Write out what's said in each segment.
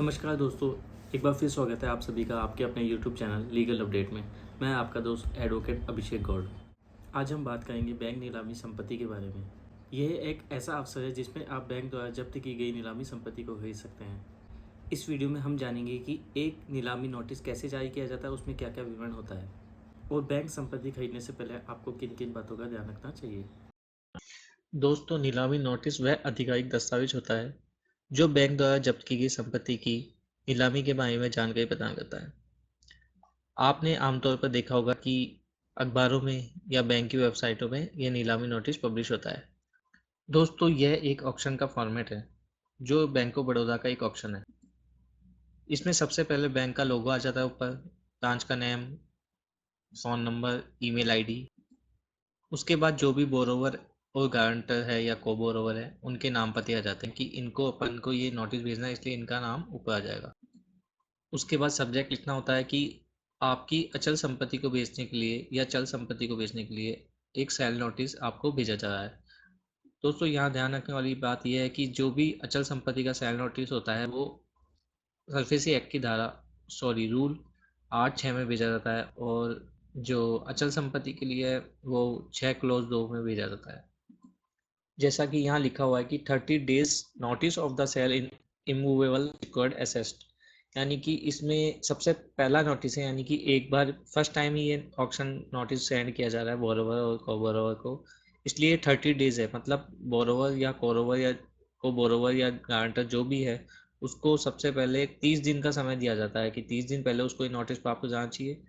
नमस्कार दोस्तों, एक बार फिर स्वागत है आप सभी का आपके अपने यूट्यूब चैनल लीगल अपडेट में। मैं आपका दोस्त एडवोकेट अभिषेक गौड़। आज हम बात करेंगे बैंक नीलामी संपत्ति के बारे में। यह एक ऐसा अवसर है जिसमें आप बैंक द्वारा जब्त की गई नीलामी संपत्ति को खरीद सकते हैं। इस वीडियो में हम जानेंगे कि एक नीलामी नोटिस कैसे जारी किया जाता है, उसमें क्या क्या विवरण होता है और बैंक संपत्ति खरीदने से पहले आपको किन किन बातों का ध्यान रखना चाहिए। दोस्तों, नीलामी नोटिस वह आधिकारिक दस्तावेज होता है जो बैंक द्वारा जब्त की गई संपत्ति की नीलामी के बारे में जानकारी प्रदान करता है। आपने आमतौर पर देखा होगा कि अखबारों में या बैंक की वेबसाइटों में यह नीलामी नोटिस पब्लिश होता है। दोस्तों, यह एक ऑक्शन का फॉर्मेट है जो बैंक ऑफ बड़ौदा का एक ऑक्शन है। इसमें सबसे पहले बैंक का लोगो आ जाता है ऊपर, ब्रांच का name, phone number, email ID. उसके बाद जो भी बोरोवर और गारंटर है या को बोरोवर है उनके नाम पते आ जाते हैं कि इनको अपन को ये नोटिस भेजना है, इसलिए इनका नाम ऊपर आ जाएगा। उसके बाद सब्जेक्ट लिखना होता है कि आपकी अचल संपत्ति को बेचने के लिए या चल संपत्ति को बेचने के लिए एक सेल नोटिस आपको भेजा जा रहा है। दोस्तों, यहाँ ध्यान रखने वाली बात यह है कि जो भी अचल संपत्ति का सेल नोटिस होता है वो सरफेसी एक्ट की रूल 8(6) में भेजा जाता है, और जो अचल संपत्ति के लिए है वो 6(2) में भेजा जाता है। जैसा कि यहाँ लिखा हुआ है कि 30 days notice of the sale in immovable secured asset, यानी कि इसमें सबसे पहला नोटिस है, यानी कि एक बार फर्स्ट टाइम ही ये ऑक्शन नोटिस सेंड किया जा रहा है बोरोवर और को बोरोवर को, इसलिए 30 डेज है। मतलब बोरोवर या कोरोवर या को बोरोवर या गारंटर जो भी है उसको सबसे पहले 30 दिन का समय दिया जाता है कि 30 दिन पहले उसको ये नोटिस प्राप्त हो जाना चाहिए,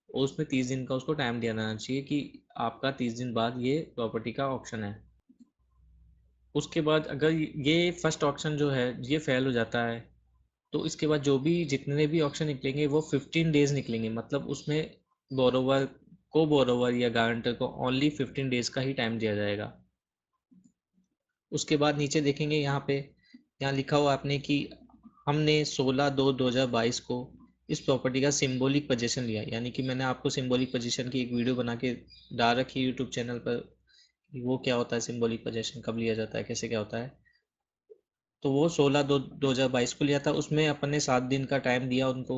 और उसमें 30 दिन का उसको टाइम दिया जाना चाहिए कि आपका 30 दिन बाद ये प्रॉपर्टी का ऑक्शन है। उसके बाद अगर ये फर्स्ट ऑक्शन जो है ये फेल हो जाता है तो इसके बाद जो भी जितने भी ऑक्शन निकलेंगे वो 15 डेज निकलेंगे। मतलब उसमें बोरोवर या गारंटर को ओनली 15 डेज का ही टाइम दिया जाएगा। उसके बाद नीचे देखेंगे यहाँ लिखा हुआ आपने कि हमने 16/2/2022 को इस प्रॉपर्टी का सिंबॉलिक पोजीशन लिया, यानी कि मैंने आपको सिंबॉलिक पोजीशन की एक वीडियो बना के डाल रखी है यूट्यूब चैनल पर कि वो क्या होता है, सिंबॉलिक पोजीशन कब लिया जाता है, कैसे क्या होता है। तो वो 16/2/2022 को लिया था। उसमें अपन ने 7 दिन का टाइम दिया उनको,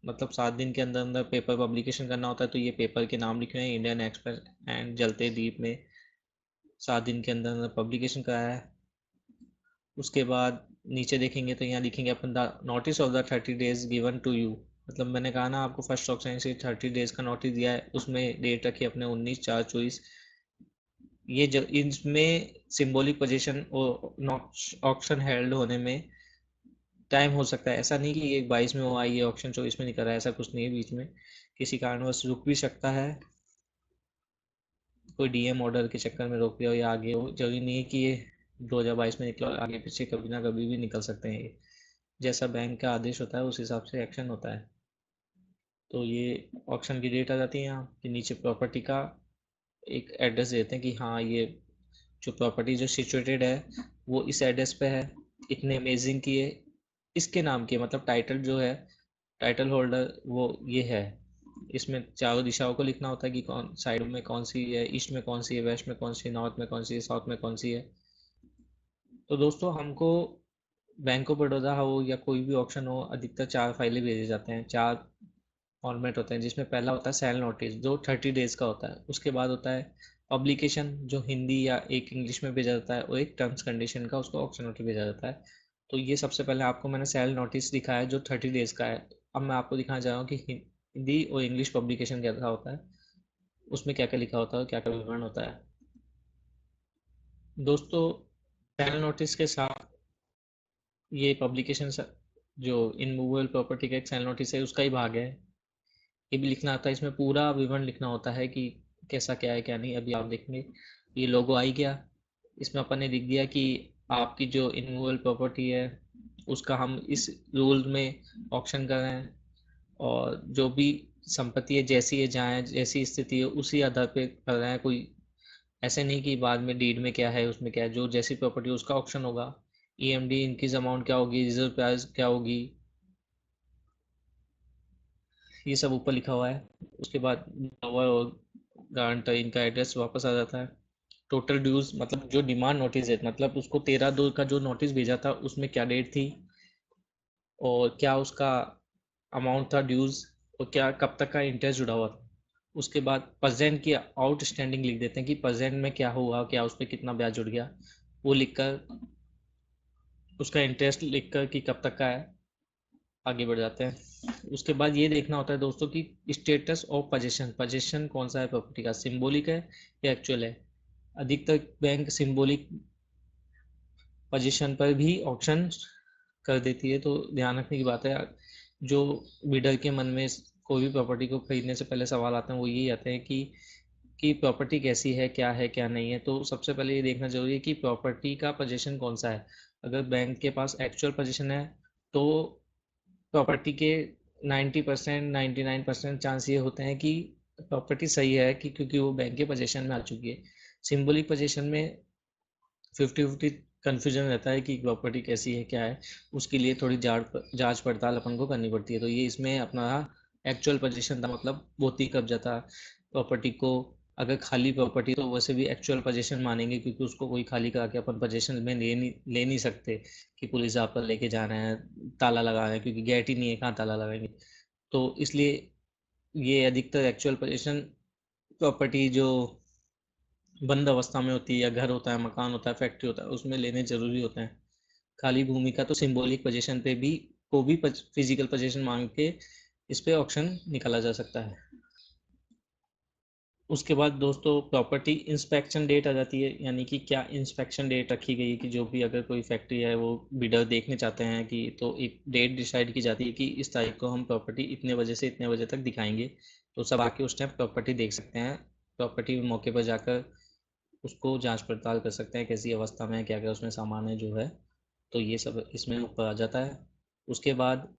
मतलब 7 दिन के अंदर अंदर पेपर पब्लिकेशन करना होता है। तो ये पेपर के नाम लिखे हैं, इंडियन एक्सप्रेस एंड जलते द्वीप में 7 दिन के अंदर अंदर पब्लिकेशन कराया है। उसके बाद नीचे देखेंगे तो यहाँ लिखेंगे अपन the notice of the 30 days given to you. मतलब मैंने कहा ना आपको फर्स्ट ऑप्शन से 30 डेज का नोटिस दिया है, उसमें डेट रखी अपने 19/4/24। ये जो इसमें सिंबॉलिक पोजीशन और ऑक्शन हेल्ड होने में टाइम हो सकता है। ऐसा नहीं कि ये 22 में हुआ ये ऑक्शन 24 में निकल रहा है, ऐसा कुछ नहीं है। बीच में किसी कारणवश रुक भी सकता है, कोई डीएम ऑर्डर के चक्कर में रोक दिया हो या आगे हो। जरूरी नहीं है कि ये 2022 में निकला, आगे पीछे कभी ना कभी भी निकल सकते हैं ये। जैसा बैंक का आदेश होता है उस हिसाब से एक्शन होता है। तो ये ऑक्शन की डेट आ जाती है यहाँ कि नीचे प्रॉपर्टी का एक एड्रेस देते हैं कि हाँ ये जो प्रॉपर्टी जो सिचुएटेड है वो इस एड्रेस पे है, इतने अमेजिंग की है, इसके नाम की है। मतलब टाइटल जो है, टाइटल होल्डर वो ये है। इसमें चारों दिशाओं को लिखना होता है कि कौन साइड में कौन सी है, ईस्ट में कौन सी है, वेस्ट में कौन सी है, नॉर्थ में कौन सी है, साउथ में कौन सी है। तो दोस्तों, हमको बैंक ऑफ बड़ौदा हो या कोई भी ऑप्शन हो, अधिकतर 4 फाइलें भेजे जाते हैं। 4 फॉर्मेट होते हैं, जिसमें पहला होता है सेल नोटिस जो 30 डेज का होता है। उसके बाद होता है पब्लिकेशन जो हिंदी या एक इंग्लिश में भेजा जाता है, और एक टर्म्स कंडीशन का उसको ऑप्शन नोटिस भेजा जाता है। तो ये सबसे पहले आपको मैंने सेल नोटिस दिखाया है जो 30 डेज का है। अब मैं आपको दिखाना चाह रहा हूँ कि हिंदी और इंग्लिश पब्लिकेशन क्या होता है, उसमें क्या क्या लिखा होता है, क्या क्या विवरण होता है। दोस्तों, सेल नोटिस के साथ ये पब्लिकेशन जो इनमूवेबल प्रॉपर्टी का एक सेल नोटिस है उसका ही भाग है। ये भी लिखना आता है, इसमें पूरा विवरण लिखना होता है कि कैसा क्या है क्या नहीं। अभी आप देखेंगे ये लोगो आ ही गया। इसमें अपन ने लिख दिया कि आपकी जो इनमूवेबल प्रॉपर्टी है उसका हम इस रूल में ऑक्शन कर रहे हैं, और जो भी संपत्ति है जैसी है, जहाँ है, जैसी स्थिति है उसी आधार पे कर रहे हैं। कोई ऐसे नहीं कि बाद में डीड में क्या है उसमें क्या है, जो जैसी प्रॉपर्टी उसका ऑक्शन होगा। ईएमडी इंक्रीज अमाउंट क्या होगी, रिजर्व प्राइस क्या होगी, ये सब ऊपर लिखा हुआ है। उसके बाद borrower और गारंटर इनका एड्रेस वापस आ जाता है। टोटल ड्यूज मतलब जो डिमांड नोटिस है, मतलब उसको 13/2 का जो नोटिस भेजा था उसमें क्या डेट थी, और क्या उसका अमाउंट था ड्यूज, और क्या कब तक का इंटरेस्ट जुड़ा हुआ था। उसके बाद प्रेजेंट की आउटस्टैंडिंग लिख देते हैं कि प्रेजेंट में क्या हुआ, क्या उस पर कितना ब्याज जुड़ गया, वो लिखकर उसका इंटरेस्ट लिखकर कि कब तक का है, आगे बढ़ जाते हैं। उसके बाद ये देखना होता है दोस्तों कि स्टेटस ऑफ पोजीशन, पोजीशन कौन सा है प्रॉपर्टी का, सिंबॉलिक है या एक्चुअल है। अधिकतर बैंक सिंबॉलिक पोजीशन पर भी ऑप्शन कर देती है, तो ध्यान रखने की बात है। जो बिडर के मन में कोई भी प्रॉपर्टी को खरीदने से पहले सवाल आते हैं वो यही आते हैं कि प्रॉपर्टी कैसी है क्या नहीं है। तो सबसे पहले ये देखना जरूरी है कि प्रॉपर्टी का पोजीशन कौन सा है। अगर बैंक के पास एक्चुअल पोजीशन है तो प्रॉपर्टी के 90% 99% चांस ये होते हैं कि प्रॉपर्टी सही है, कि क्योंकि वो बैंक के पोजीशन में आ चुकी है। सिंबॉलिक पोजीशन में 50-50 कन्फ्यूजन रहता है कि प्रॉपर्टी कैसी है क्या है, उसके लिए थोड़ी जांच पड़ताल अपन को करनी पड़ती है। तो ये इसमें अपना एक्चुअल पोजीशन था, मतलब भौतिक कब्जा था प्रॉपर्टी को। अगर खाली प्रॉपर्टी तो वैसे भी एक्चुअल पोजीशन मानेंगे, क्योंकि उसको कोई खाली करा के अपन पोजीशन में ले नहीं सकते कि पुलिस आप पर लेके जा रहे हैं, ताला लगा रहे हैं, क्योंकि गेट ही नहीं है, कहाँ ताला लगाएंगे। तो इसलिए ये अधिकतर एक्चुअल पोजीशन प्रॉपर्टी जो बंद अवस्था में होती है, या घर होता है, मकान होता है, फैक्ट्री होता है, उसमें लेने जरूरी होते हैं। खाली भूमि का तो सिंबॉलिक पोजीशन पे भी को भी फिजिकल पोजीशन मांग के इस पे ऑप्शन निकाला जा सकता है। उसके बाद दोस्तों प्रॉपर्टी इंस्पेक्शन डेट आ जाती है, यानी कि क्या इंस्पेक्शन डेट रखी गई है कि जो भी अगर कोई फैक्ट्री है वो बिडर देखने चाहते हैं कि, तो एक डेट डिसाइड की जाती है कि इस तारीख को हम प्रॉपर्टी इतने बजे से इतने बजे तक दिखाएंगे। तो सब आके उस टाइम प्रॉपर्टी देख सकते हैं, प्रॉपर्टी मौके पर जाकर उसको जांच पड़ताल कर सकते हैं कैसी अवस्था में है, क्या क्या उसमें सामान है जो है। तो ये सब इसमें ऊपर आ जाता है। उसके बाद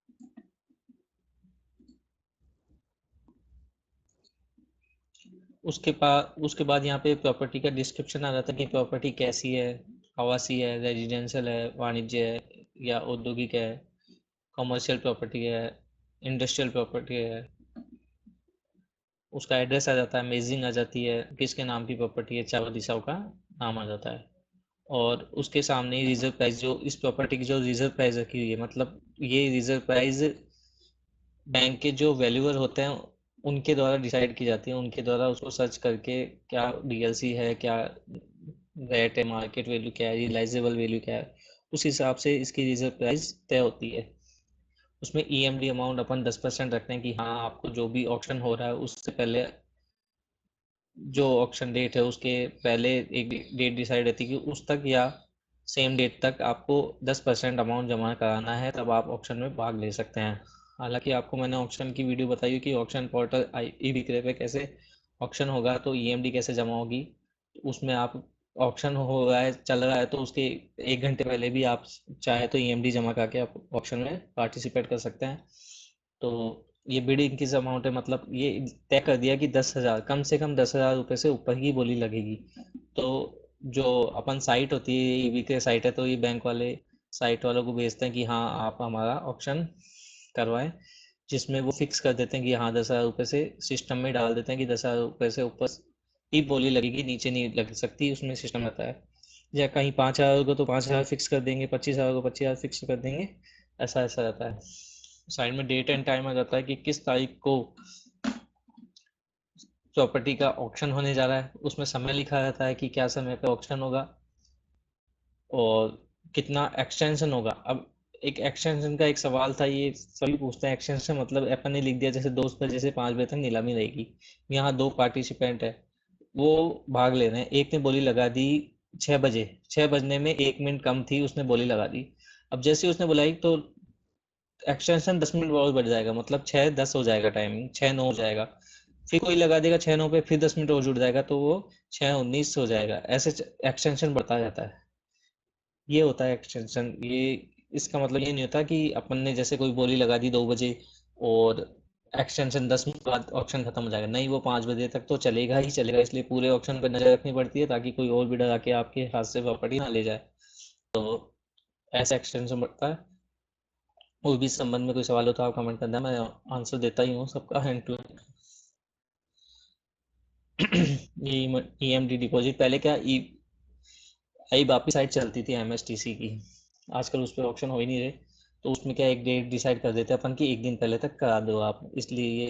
उसके बाद यहाँ पे प्रॉपर्टी का डिस्क्रिप्शन आ जाता है कि प्रॉपर्टी कैसी है, आवासीय है, रेजिडेंशियल है, वाणिज्य है या औद्योगिक है, कमर्शियल प्रॉपर्टी है, इंडस्ट्रियल प्रॉपर्टी है। उसका एड्रेस आ जाता है, मेजिंग आ जाती है, किसके नाम की प्रॉपर्टी है, चारों दिशाओं का नाम आ जाता है। और उसके सामने ही रिजर्व प्राइस, जो इस प्रॉपर्टी की जो रिजर्व प्राइस रखी हुई है, मतलब ये रिजर्व प्राइस बैंक के जो वैल्यूअर होते हैं उनके द्वारा डिसाइड की जाती है, उनके द्वारा उसको सर्च करके क्या डीएलसी है, क्या रेट है, मार्केट वैल्यू क्या है, रियलाइजेबल वैल्यू क्या है, उस हिसाब से इसकी रिजर्व प्राइस तय होती है। उसमें ईएमडी अमाउंट अपन 10% रखते हैं कि हाँ आपको जो भी ऑक्शन हो रहा है उससे पहले, जो ऑक्शन डेट है उसके पहले एक डेट डिसाइड रहती है कि उस तक या सेम डेट तक आपको 10% अमाउंट जमा कराना है, तब आप ऑक्शन में भाग ले सकते हैं। हालांकि आपको मैंने ऑक्शन की वीडियो बताई कि ऑक्शन पोर्टल ई विक्रय पे कैसे ऑक्शन होगा, तो ईएमडी कैसे जमा होगी। उसमें आप ऑक्शन हो रहा है, चल रहा है, तो उसके 1 घंटे पहले भी आप चाहे तो ईएमडी जमा करके आप ऑक्शन में पार्टिसिपेट कर सकते हैं। तो ये बिडिंग किस अमाउंट है, मतलब ये तय कर दिया कि 10,000, कम से कम 10,000 रुपये से ऊपर की बोली लगेगी। तो जो अपन साइट होती है, ईवी के साइट है, तो ये बैंक वाले साइट वालों को भेजते हैं कि हाँ आप हमारा ऑप्शन करवाएं, जिसमें वो फिक्स कर देते हैं कि हाँ 10,000 रुपये से सिस्टम में डाल देते हैं कि 10,000 रुपये से ऊपर ही बोली लगेगी, नीचे नहीं लग सकती, उसमें सिस्टम रहता है। या कहीं 5,000 को तो 5,000 फिक्स कर देंगे, 25,000 को 25,000 फिक्स कर देंगे, ऐसा ऐसा रहता है। साइड में डेट एंड टाइम आ जाता है कि किस तारीख को प्रॉपर्टी का ऑक्शन होने जा रहा है, उसमें समय लिखा रहता है कि क्या समय पे ऑक्शन होगा और कितना एक्सटेंशन होगा। अब एक एक्सटेंशन का एक सवाल था, ये सभी पूछते हैं एक्सटेंशन मतलब अपन ने लिख दिया जैसे 2 बजे से 5 बजे तक नीलामी रहेगी। यहाँ 2 पार्टिसिपेंट है, वो भाग ले रहे हैं, एक ने बोली लगा दी 6 बजे, 6 बजने में 1 मिनट कम थी, उसने बोली लगा दी। अब जैसे ही उसने बुलाई तो एक्सटेंशन 10 मिनट और बढ़ जाएगा, मतलब 6:10 हो जाएगा, टाइमिंग 6:09 हो जाएगा। फिर कोई लगा देगा 6:09 पे, फिर 10 मिनट और जुड़ जाएगा, तो वो 6:19 हो जाएगा। ऐसे एक्सटेंशन बढ़ता जाता है। ये होता है एक्सटेंशन। ये इसका मतलब ये नहीं होता कि अपन ने जैसे कोई बोली लगा दी 2 बजे और एक्सटेंशन 10 मिनट बाद ऑप्शन खत्म हो जाएगा, नहीं, वो 5 बजे तक तो चलेगा ही चलेगा। इसलिए पूरे ऑप्शन पर नजर रखनी पड़ती है ताकि कोई और भी डरा के आपके हाथ से प्रॉपर्टी ना ले जाए। तो ऐसा एक्सटेंशन बढ़ता है। और भी इस संबंध में कोई सवाल हो तो आप कमेंट करना, मैं आंसर देता ही हूँ सबका हैंड टू हैंड। ये ईएमडी डिपॉजिट पहले क्या ई आई बापी साइट चलती थी एमएसटीसी की, आजकल उस पर ऑप्शन हो ही नहीं रहे। तो उसमें क्या एक डेट डिसाइड कर देते अपन कि एक दिन पहले तक करा दो आप, इसलिए ये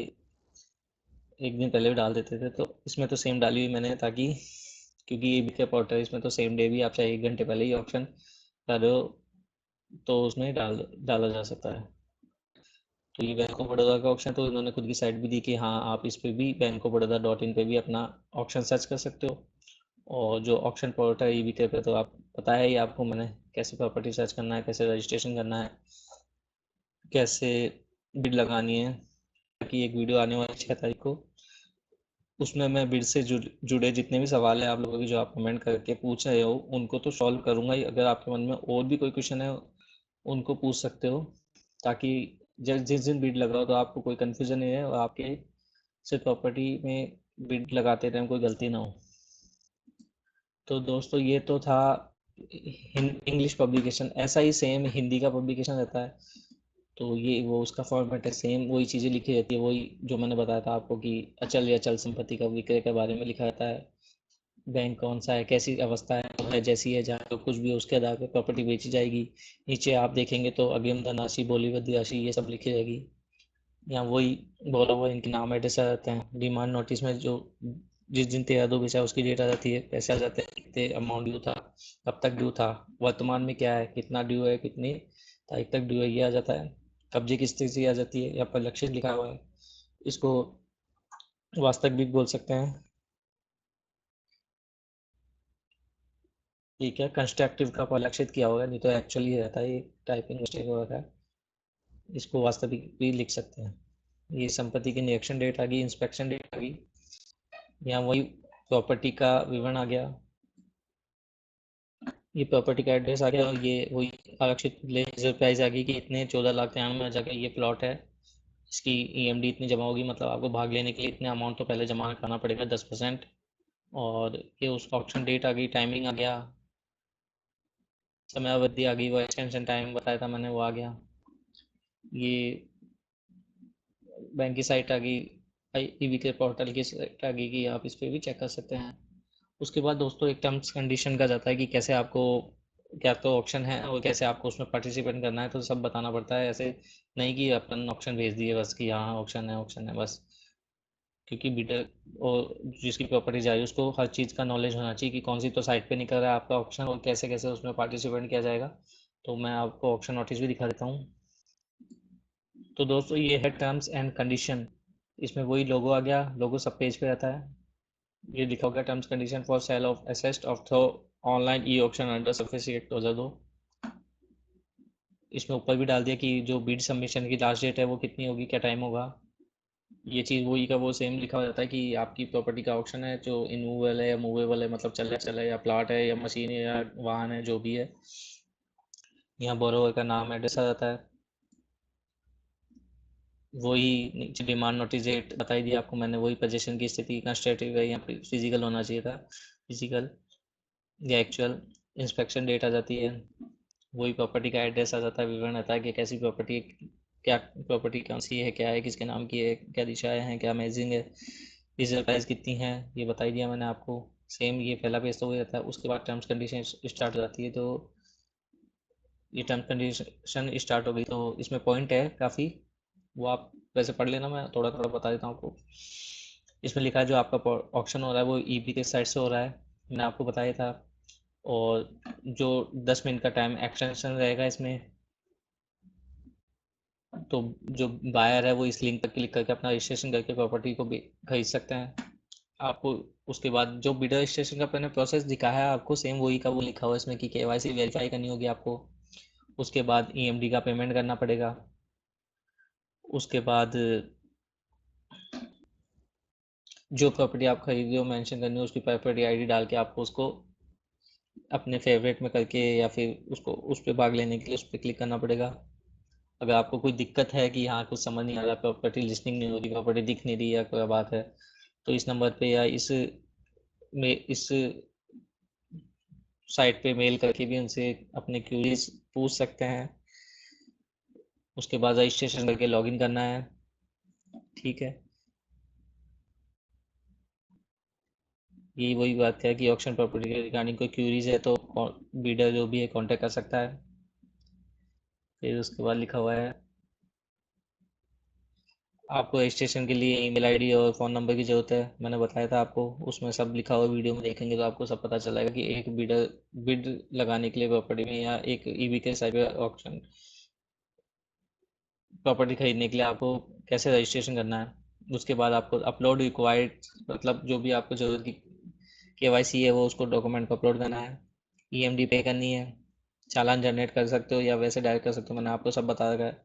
एक दिन पहले भी डाल देते थे। तो इसमें तो सेम डाली हुई मैंने, ताकि क्योंकि ये भी क्या पोर्टल है, इसमें तो सेम डे भी आप चाहे 1 घंटे पहले ही ऑप्शन कर रहे हो तो उसमें डाला जा सकता है। तो ये बैंक ऑफ बड़ौदा का ऑप्शन, तो इन्होंने खुद की साइट भी दी कि हाँ आप इस पे भी bankof.baroda.in पे भी अपना ऑप्शन सर्च कर सकते हो। और जो ऑप्शन पोर्टल ई बी पे, तो आप पता है ही आपको मैंने कैसे प्रॉपर्टी सर्च करना है, कैसे रजिस्ट्रेशन करना है, कैसे बिड लगानी है। ताकि एक वीडियो आने वाली 6 तारीख को, उसमें मैं बिड से जुड़े जितने भी सवाल हैं आप लोगों की, जो आप कमेंट करके पूछ रहे हो, उनको तो सॉल्व करूंगा ही। अगर आपके मन में और भी कोई क्वेश्चन है उनको पूछ सकते हो, ताकि जिस दिन बिड लगाओ तो आपको कोई कन्फ्यूजन नहीं है और आपके से प्रॉपर्टी में बिड लगाते टाइम कोई गलती ना हो। तो दोस्तों ये तो था इंग्लिश पब्लिकेशन। ऐसा ही सेम हिंदी का पब्लिकेशन रहता है, तो ये वो उसका फॉर्मेट है, सेम वही चीज़ें लिखी रहती है, वही जो मैंने बताया था आपको कि अचल या चल संपत्ति का विक्रय के बारे में लिखा रहता है, बैंक कौन सा है, कैसी अवस्था है जैसी है, जहाँ पे कुछ भी हो उसके आधार पर प्रॉपर्टी बेची जाएगी। नीचे आप देखेंगे तो अग्रिम धनराशि, बोलीवृद्धि राशि, ये सब लिखी रहेगी। यहाँ वही बोला हुआ इनके नाम एड्रेस आ जाते हैं। डिमांड नोटिस में जो जिस दिन 13/2 बेचा उसकी डेट आ जाती है, पैसे आ जाते हैं, कितने अमाउंट ड्यू था, कब तक ड्यू था, वर्तमान में क्या है, कितना ड्यू है, कितनी तारीख तक ड्यू है, ये आ जाता है। कब्जे की स्थिति आ जाती है, यहाँ पर लक्षित लिखा हुआ है, इसको वास्तविक भी बोल सकते हैं। ठीक है, कंस्ट्रक्टिव का परिलक्षित किया होगा, नहीं तो एक्चुअली रहता है, ये टाइपिंग मिस्टेक हो रहा है, इसको वास्तविक भी लिख सकते हैं। ये संपत्ति की निरीक्षण डेट आ गई, इंस्पेक्शन डेट आ गई, यहाँ वही प्रॉपर्टी का विवरण आ गया, ये प्रॉपर्टी का एड्रेस आ गया, और ये वही आरक्षित रिजर्व प्राइस आ गई कि इतने 14,93,000 का ये प्लॉट है, इसकी ईएमडी इतनी जमा होगी, मतलब आपको भाग लेने के लिए इतने अमाउंट तो पहले जमा करना पड़ेगा 10%। और ये उस ऑप्शन डेट आ गई, टाइमिंग आ गया, समय अवधि आ गई, वो एक्सटेंशन टाइम बताया था मैंने वो आ गया, ये बैंक की साइट आ गई, ईबी के पोर्टल की साइट आ गई कि आप इस पर भी चेक कर सकते हैं। उसके बाद दोस्तों एक टर्म्स कंडीशन का जाता है कि कैसे आपको, क्या तो ऑप्शन है और कैसे आपको उसमें पार्टिसिपेट करना है, तो सब बताना पड़ता है। ऐसे नहीं कि अपन ऑप्शन भेज दिए बस कि हाँ ऑप्शन है बस, क्योंकि बिडर और जिसकी प्रॉपर्टी जा रही है उसको हर चीज़ का नॉलेज होना चाहिए कि कौन सी तो साइट पे निकल रहा है आपका ऑप्शन और कैसे कैसे उसमें पार्टिसिपेट किया जाएगा। तो मैं आपको ऑप्शन नोटिस भी दिखा देता हूँ। तो दोस्तों ये है टर्म्स एंड कंडीशन, इसमें वही लोगो आ गया, लोगो सब पेज पे रहता है, ये लिखा होगा terms condition for sale of asset of throw online e option under surface act 2002। इसमें ऊपर भी डाल दिया कि जो बिड सबमिशन की लास्ट डेट है वो कितनी होगी, क्या टाइम होगा। ये चीज़ वही का वो सेम लिखा हो जाता है कि आपकी प्रॉपर्टी का ऑप्शन है जो इनमूवेबल है या मूवेबल है, मतलब चल है या प्लाट है या मशीन है या वाहन है, जो भी है। यहाँ बोरोवर का नाम एड्रेस आ जाता है, वही नीचे डिमांड नोटिस डेट बताई दी आपको मैंने, वही पोजीशन की स्थिति कंस्ट्रक्टिव है या फिजिकल होना चाहिए था, फिजिकल या एक्चुअल। इंस्पेक्शन डेट आ जाती है, वही प्रॉपर्टी का एड्रेस आ जाता है, विवरण आता है कि कैसी प्रॉपर्टी, क्या प्रॉपर्टी कौन सी है, क्या है, किसके नाम की है, क्या दिशाएं हैं, क्या अमेजिंग है, रिजर्व प्राइस कितनी है, ये बताई दिया मैंने आपको। सेम ये पहला पेज तो वही रहता है, उसके बाद टर्म्स कंडीशन स्टार्ट हो जाती है। तो ये टर्म्स कंडीशन स्टार्ट हो गई, तो इसमें पॉइंट है काफ़ी, वो आप वैसे पढ़ लेना, मैं थोड़ा थोड़ा बता देता हूँ आपको। इसमें लिखा है जो आपका ऑप्शन हो रहा है वो ईबी के साइड से हो रहा है, मैंने आपको बताया था। और जो 10 मिनट का टाइम एक्सटेंशन रहेगा इसमें, तो जो बायर है वो इस लिंक पर क्लिक करके अपना रजिस्ट्रेशन करके प्रॉपर्टी को भी खरीद सकते हैं। आपको उसके बाद जो बिडर रजिस्ट्रेशन का मैंने प्रोसेस दिखाया है आपको, सेम वही का वो लिखा हुआ है इसमें कि केवाईसी वेरीफाई करनी होगी आपको। उसके बाद ईएमडी का पेमेंट करना पड़ेगा। उसके बाद जो प्रॉपर्टी आप खरीद रहे हो मेंशन करनी है, उसकी प्रॉपर्टी आईडी डाल के आपको उसको अपने फेवरेट में करके या फिर उसको उस पर भाग लेने के लिए उस पर क्लिक करना पड़ेगा। अगर आपको कोई दिक्कत है कि हाँ कुछ समझ नहीं आ रहा, प्रॉपर्टी लिस्टिंग नहीं हो रही, प्रॉपर्टी दिख नहीं रही है, कोई बात है, तो इस नंबर पे या इस साइट पे मेल करके भी उनसे अपने क्यूरीज पूछ सकते हैं। उसके बाद रजिस्ट्रेशन करके लॉगिन करना है। ठीक है, यही वही बात है कि ऑक्शन प्रॉपर्टी के रिगार्डिंग कोई क्यूरीज है तो बीडर जो भी है कांटेक्ट कर सकता है। फिर उसके बाद लिखा हुआ है आपको रजिस्ट्रेशन के लिए ईमेल आईडी और फ़ोन नंबर की ज़रूरत है। मैंने बताया था आपको, उसमें सब लिखा हुआ वीडियो में देखेंगे तो आपको सब पता चलेगा कि एक बिड लगाने के लिए प्रॉपर्टी में या एक ईवी के साइबर ऑक्शन प्रॉपर्टी खरीदने के लिए आपको कैसे रजिस्ट्रेशन करना है। उसके बाद आपको अपलोड रिक्वायर्ड, मतलब जो भी आपको जरूरत की केवाईसी है वो उसको डॉक्यूमेंट को अपलोड करना है। ईएमडी पे करनी है, चालान जनरेट कर सकते हो या वैसे डायरेक्ट कर सकते हो, मैंने आपको सब बता रखा है।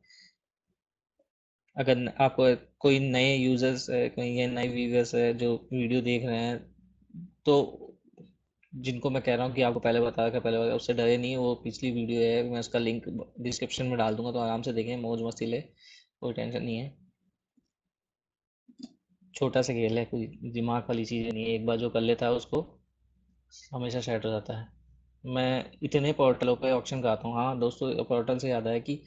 अगर आपको कोई नए यूजर्स है, कोई ये नए व्यूअर्स है जो वीडियो देख रहे हैं, तो जिनको मैं कह रहा हूँ कि आपको पहले बताया था, पहले बताया, उससे डरे नहीं। वो पिछली वीडियो है, मैं उसका लिंक डिस्क्रिप्शन में डाल दूंगा, तो आराम से देखें, मौज मस्ती ले, कोई टेंशन नहीं है। छोटा सा खेल है, कोई दिमाग वाली चीज़ नहीं है, एक बार जो कर लेता है उसको हमेशा सेट हो जाता है। मैं इतने पोर्टलों पे ऑप्शन कराता हूँ। हाँ दोस्तों, पोर्टल से याद आया कि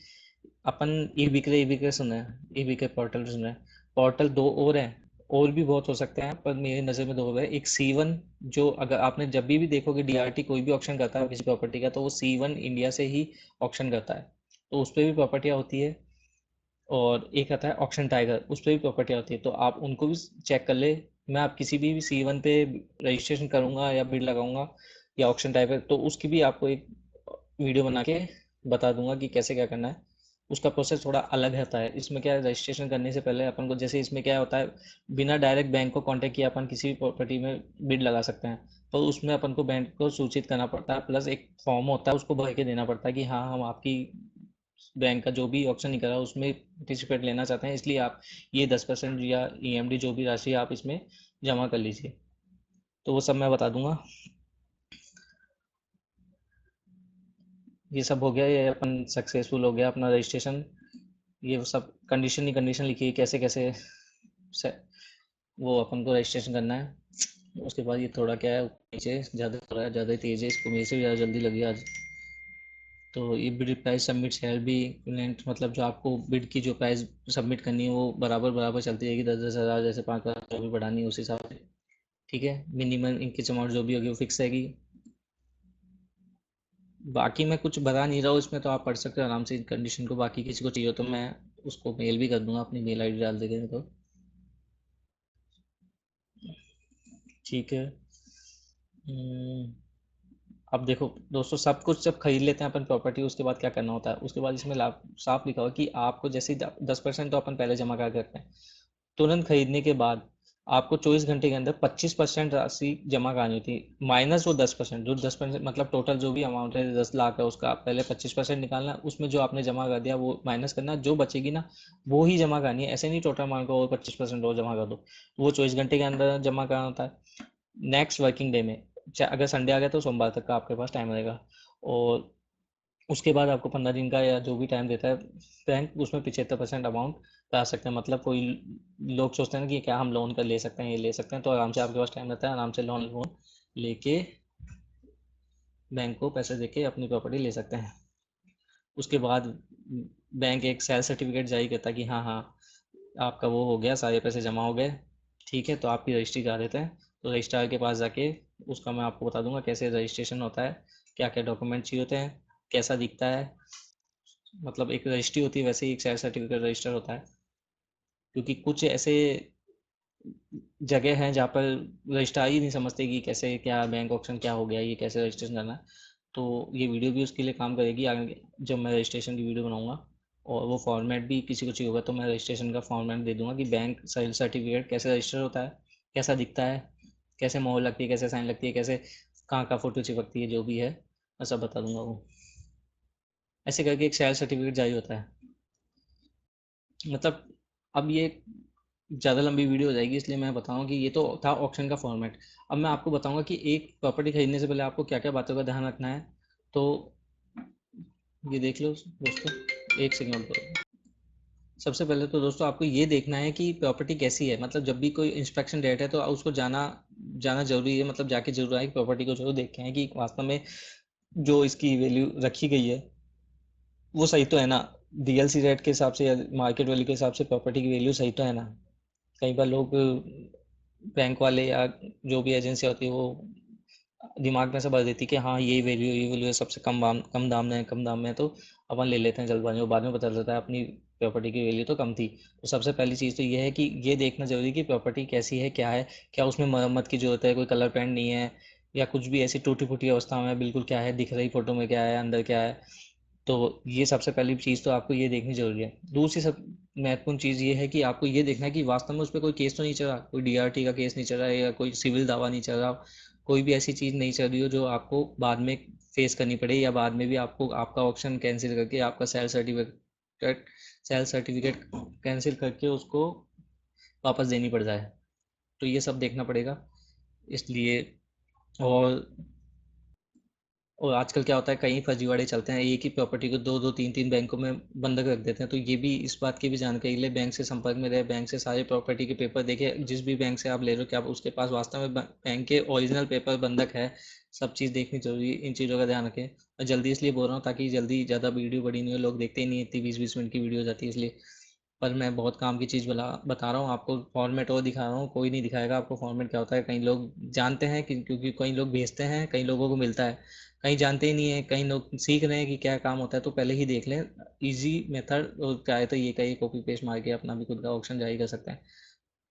अपन ई बिक्रे सुना है, ई बिक्रे पोर्टल सुना है। पोर्टल दो और हैं, और भी बहुत हो सकते हैं, पर मेरी नज़र में दो है। एक C1, जो अगर आपने जब भी देखोगे डीआरटी कोई भी ऑप्शन करता है किसी प्रॉपर्टी का, तो वो C1 इंडिया से ही ऑप्शन करता है, तो उस पर भी प्रॉपर्टियाँ होती है। और एक आता है ऑक्शन टाइगर, उस पर भी प्रॉपर्टी होती है, तो आप उनको भी चेक कर ले। मैं आप किसी भी C1 पे रजिस्ट्रेशन करूँगा या बिड लगाऊंगा या ऑक्शन टाइगर, तो उसकी भी आपको एक वीडियो बना के बता दूंगा कि कैसे क्या करना है। उसका प्रोसेस थोड़ा अलग रहता है। इसमें क्या है, रजिस्ट्रेशन करने से पहले अपन को, जैसे इसमें क्या होता है, बिना डायरेक्ट बैंक को कांटेक्ट किए अपन किसी भी प्रॉपर्टी में बिड लगा सकते हैं, तो उसमें अपन को बैंक को सूचित करना पड़ता है, प्लस एक फॉर्म होता है उसको भर के देना पड़ता है कि हाँ हम आपकी बैंक का जो भी ऑप्शन निकला उसमें पार्टिसिपेट लेना चाहते हैं, इसलिए आप ये 10% या ईएमडी जो भी राशि आप इसमें जमा कर लीजिए। तो वो सब मैं बता दूंगा। ये सब हो गया, ये अपन सक्सेसफुल हो गया अपना रजिस्ट्रेशन। ये सब कंडीशन ही कंडीशन लिखी है कैसे कैसे से वो अपन को रजिस्ट्रेशन करना है। उसके बाद ये थोड़ा क्या है नीचे ज़्यादा, थोड़ा ज़्यादा ही तेज़ है, इसको मेरे से भी ज़्यादा जल्दी लगी आज। तो ये bid price submit shall be equivalent, मतलब जो आपको बिड की जो प्राइस सबमिट करनी है वो बराबर बराबर चलती रहेगी। 10-10 हज़ार जैसे 5 हज़ार जो भी बढ़ानी है उस हिसाब से, ठीक है। मिनिमम इनकी अमाउंट जो भी होगी वो फिक्स रहेगी। बाकी मैं कुछ बता नहीं रहा हूँ इसमें, तो आप पढ़ सकते हो आराम से कंडीशन को। बाकी किसी को चाहिए हो तो मैं उसको मेल भी कर दूंगा, अपनी मेल आईडी डाल देंगे तो ठीक है। हम्म, अब देखो दोस्तों, सब कुछ जब खरीद लेते हैं अपन प्रॉपर्टी, उसके बाद क्या करना होता है, उसके बाद इसमें लाभ साफ लिखा हुआ है कि आपको जैसे 10% तो अपन पहले जमा कर करते हैं, तुरंत खरीदने के बाद आपको 24 घंटे के अंदर 25% राशि जमा करानी होती है, माइनस वो 10%। जो 10% मतलब टोटल जो भी अमाउंट है 10 लाख है, उसका आप पहले 25% निकालना, उसमें जो आपने जमा कर दिया वो माइनस करना, जो बचेगी ना वो ही जमा करनी है। ऐसे नहीं टोटल अमाउंट को और 25% और जमा कर दो, वो 24 घंटे के अंदर जमा कराना होता है। नेक्स्ट वर्किंग डे में, अगर संडे आ गया तो सोमवार तक का आपके पास टाइम रहेगा। और उसके बाद आपको 15 दिन का या जो भी टाइम देता है बैंक, उसमें 75% अमाउंट ला सकते हैं। मतलब कोई लोग सोचते हैं ना कि क्या हम लोन कर ले सकते हैं, ये ले सकते हैं, तो आराम से आपके पास टाइम रहता है, आराम से लोन लोन लेके बैंक को पैसे देके अपनी प्रॉपर्टी ले सकते हैं। उसके बाद बैंक एक सेल सर्टिफिकेट जारी करता है कि हाँ हाँ आपका वो हो गया, सारे पैसे जमा हो गए, ठीक है, तो आपकी रजिस्ट्री करा देते हैं। तो रजिस्ट्रार के पास जाके उसका मैं आपको बता दूंगा कैसे रजिस्ट्रेशन होता है, क्या क्या डॉक्यूमेंट चाहिए होते हैं, कैसा दिखता है। मतलब एक रजिस्ट्री होती है वैसे ही एक शेयर सर्टिफिकेट रजिस्टर होता है, क्योंकि कुछ ऐसे जगह हैं जहाँ पर रजिस्ट्रार ही नहीं समझते कि कैसे क्या बैंक ऑप्शन क्या हो गया, ये कैसे रजिस्ट्रेशन करना है। तो ये वीडियो भी उसके लिए काम करेगी आगे, जब मैं रजिस्ट्रेशन की वीडियो बनाऊंगा। और वो फॉर्मेट भी किसी को चाहिए होगा तो मैं रजिस्ट्रेशन का फॉर्मेट दे दूंगा कि बैंक सर्टिफिकेट कैसे रजिस्टर होता है, कैसा दिखता है, कैसे मोहर लगती है, कैसे साइन लगती है, कैसे कहाँ का फ़ोटो चिपकती है, जो भी है मैं सब बता दूंगा वो। ऐसे करके एक शेयर सर्टिफिकेट जारी होता है। मतलब अब ये ज़्यादा लंबी वीडियो हो जाएगी, इसलिए मैं बताऊँ कि ये तो था ऑप्शन का फॉर्मेट। अब मैं आपको बताऊंगा कि एक प्रॉपर्टी खरीदने से पहले आपको क्या क्या बातों का ध्यान रखना है। तो ये देख लो दोस्तों, एक सेकंड करो। सबसे पहले तो दोस्तों आपको ये देखना है कि प्रॉपर्टी कैसी है। मतलब जब भी कोई इंस्पेक्शन डेट है तो उसको जाना जाना जरूरी है। मतलब जाके जरूर आए प्रॉपर्टी को, जरूर देखें कि वास्तव में जो इसकी वैल्यू रखी गई है वो सही तो है ना, डीएलसी रेट के हिसाब से या मार्केट वैल्यू के हिसाब से प्रॉपर्टी की वैल्यू सही तो है ना। कई बार लोग बैंक वाले या जो भी एजेंसी होती है वो दिमाग में से भर देती कि हाँ ये वैल्यू है, सबसे कम दाम में है, तो अपन ले लेते हैं जल्दबाजी में। बाद में पता चलता है अपनी प्रॉपर्टी की वैल्यू तो कम थी। तो सबसे पहली चीज़ तो ये है कि ये देखना ज़रूरी है कि प्रॉपर्टी कैसी है, क्या उसमें मरम्मत की ज़रूरत है, कोई कलर पेंट नहीं है, या कुछ भी ऐसी टूटी फूटी अवस्था में है, बिल्कुल क्या है, दिख रही फ़ोटो में क्या है, अंदर क्या है। तो ये सबसे पहली चीज़ तो आपको ये देखनी ज़रूरी है। दूसरी सब महत्वपूर्ण चीज़ ये है कि आपको ये देखना है कि वास्तव में उस पे कोई केस तो नहीं चल रहा, कोई डीआरटी का केस नहीं चल रहा है, या कोई सिविल दावा नहीं चल रहा, कोई भी ऐसी चीज़ नहीं चल रही हो जो आपको बाद में फेस करनी पड़े, या बाद में भी आपको आपका ऑप्शन कैंसिल करके आपका सेल सर्टिफिकेट कैंसिल करके उसको वापस देनी पड़ जाए। तो ये सब देखना पड़ेगा इसलिए। और और आजकल क्या होता है, कई फर्जीवाड़े चलते हैं, एक ही प्रॉपर्टी को दो दो तीन तीन बैंकों में बंधक रख देते हैं। तो ये भी, इस बात की भी जानकारी ले, बैंक से संपर्क में रहे, बैंक से सारे प्रॉपर्टी के पेपर देखे, जिस भी बैंक से आप ले रहे हो क्या उसके पास वास्तव में बैंक के ओरिजिनल पेपर बंधक है। सब चीज़ देखनी जरूरी है, इन चीज़ों का ध्यान रखें। और जल्दी इसलिए बोल रहा हूँ ताकि जल्दी ज़्यादा वीडियो बड़ी नहीं हो, लोग देखते ही नहीं, इतनी 20-20 मिनट की वीडियो हो जाती है इसलिए। पर मैं बहुत काम की चीज़ बता रहा हूँ आपको, फॉर्मेट और दिखा रहा हूँ, कोई नहीं दिखाएगा आपको फॉर्मेट क्या होता है। कई लोग जानते हैं कि क्योंकि कई लोग भेजते हैं, कई लोगों को मिलता है, कहीं जानते ही नहीं है, कई लोग सीख रहे हैं कि क्या काम होता है, तो पहले ही देख लें। इजी मेथड और क्या है, तो ये का ये कॉपी पेस्ट मार के अपना भी खुद का ऑप्शन जारी कर सकते हैं।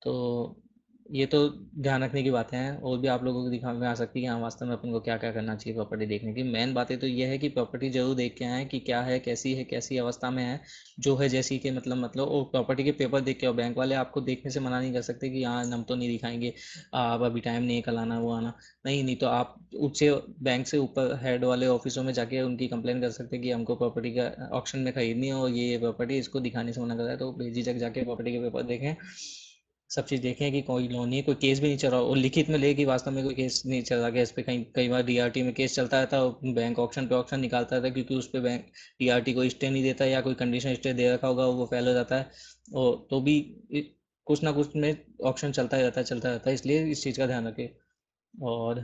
तो ये तो ध्यान रखने की बातें हैं, और भी आप लोगों को दिखा में आ सकती है कि हाँ वास्तव में अपन को क्या क्या करना चाहिए प्रॉपर्टी देखने की। मेन बातें तो ये है कि प्रॉपर्टी जरूर देख के आए कि क्या है, कैसी अवस्था में है, जो है जैसी के मतलब और प्रॉपर्टी के पेपर देख के आओ। बैंक वाले आपको देखने से मना नहीं कर सकते कि हाँ हम तो नहीं दिखाएंगे, अब अभी टाइम नहीं है, कल आना वो आना। नहीं तो आप उससे बैंक से ऊपर हेड वाले ऑफिसों में जाके उनकी कंप्लेन कर सकते हैं कि हमको प्रॉपर्टी का ऑक्शन में खरीदनी है, और ये प्रॉपर्टी इसको दिखाने से मना कर रहा है। तो बेझिझक जाके प्रॉपर्टी के पेपर देखें, सब चीज़ देखें कि कोई लोन नहीं है, कोई केस भी नहीं चल रहा, और लिखित में ले कि वास्तव में कोई केस नहीं चल रहा। केस पे कई बार डीआरटी में केस चलता रहता है, बैंक ऑक्शन पे ऑक्शन निकालता रहता है, क्योंकि उस पर बैंक डीआरटी को स्टे नहीं देता, या कोई कंडीशन स्टे दे रखा होगा, वो फेल हो जाता है। और तो भी कुछ ना कुछ में ऑक्शन चलता रहता है, इसलिए इस चीज़ का ध्यान रखें। और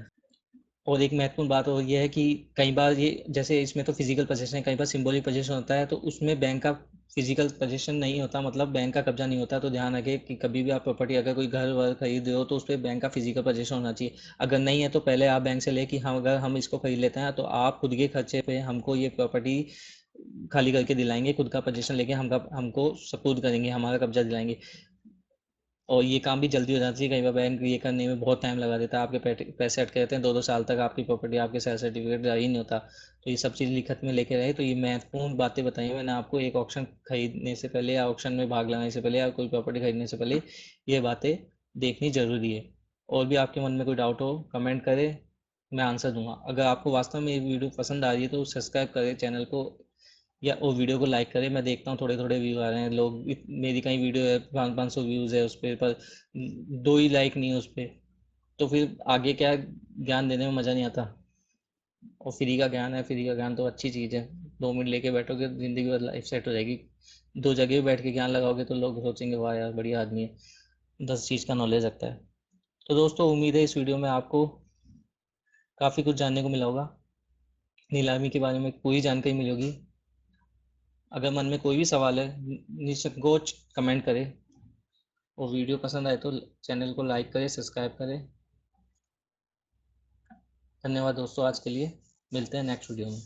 और एक महत्वपूर्ण बात और ये है कि कई बार ये, जैसे इसमें तो फिजिकल पोजीशन है, कई बार सिंबॉलिक पोजीशन होता है, तो उसमें बैंक का फिजिकल पोजीशन नहीं होता, मतलब बैंक का कब्जा नहीं होता। तो ध्यान रखें कि कभी भी आप प्रॉपर्टी, अगर कोई घर वर खरीद रहे हो, तो उस पर बैंक का फिजिकल पोजीशन होना चाहिए। अगर नहीं है तो पहले आप बैंक से ले कि हाँ अगर हम इसको खरीद लेते हैं तो आप खुद के खर्चे पे हमको ये प्रॉपर्टी खाली करके दिलाएंगे, खुद का पोजीशन लेके हमको सपोर्ट करेंगे, हमारा कब्जा दिलाएंगे। और ये काम भी जल्दी हो जाना चाहिए। कई बार बैंक ये करने में बहुत टाइम लगा देता है, आपके पैसे अटके रहते हैं, 2-2 साल तक आपकी प्रॉपर्टी, आपके सेल सर्टिफिकेट जारी नहीं होता। तो ये सब चीज़ लिखत में लेके रहे। तो ये महत्वपूर्ण बातें बताई मैंने आपको, एक ऑप्शन खरीदने से पहले या ऑप्शन में भाग लेने से पहले या कोई प्रॉपर्टी खरीदने से पहले ये बातें देखनी जरूरी है। और भी आपके मन में कोई डाउट हो कमेंट करें, मैं आंसर दूंगा। अगर आपको वास्तव में ये वीडियो पसंद आ रही है तो सब्सक्राइब करें चैनल को, या वो वीडियो को लाइक करें। मैं देखता हूँ थोड़े थोड़े व्यू आ रहे हैं, लोग मेरी कई वीडियो है 500 व्यूज़ है उस पर दो ही लाइक नहीं है उस पर। तो फिर आगे क्या, ज्ञान देने में मज़ा नहीं आता। और फ्री का ज्ञान है, फ्री का ज्ञान तो अच्छी चीज़ है, 2 मिनट लेके बैठोगे ज़िंदगी भर लाइफ सेट हो जाएगी। दो जगह भी बैठ के ज्ञान लगाओगे तो लोग सोचेंगे वाह यार बढ़िया आदमी है, 10 चीज़ का नॉलेज रखता है। तो दोस्तों उम्मीद है इस वीडियो में आपको काफ़ी कुछ जानने को मिला होगा, नीलामी के बारे में पूरी जानकारी मिली होगी। अगर मन में कोई भी सवाल है निसंकोच कमेंट करें, और वीडियो पसंद आए तो चैनल को लाइक करें, सब्सक्राइब करें। धन्यवाद दोस्तों, आज के लिए मिलते हैं नेक्स्ट वीडियो में।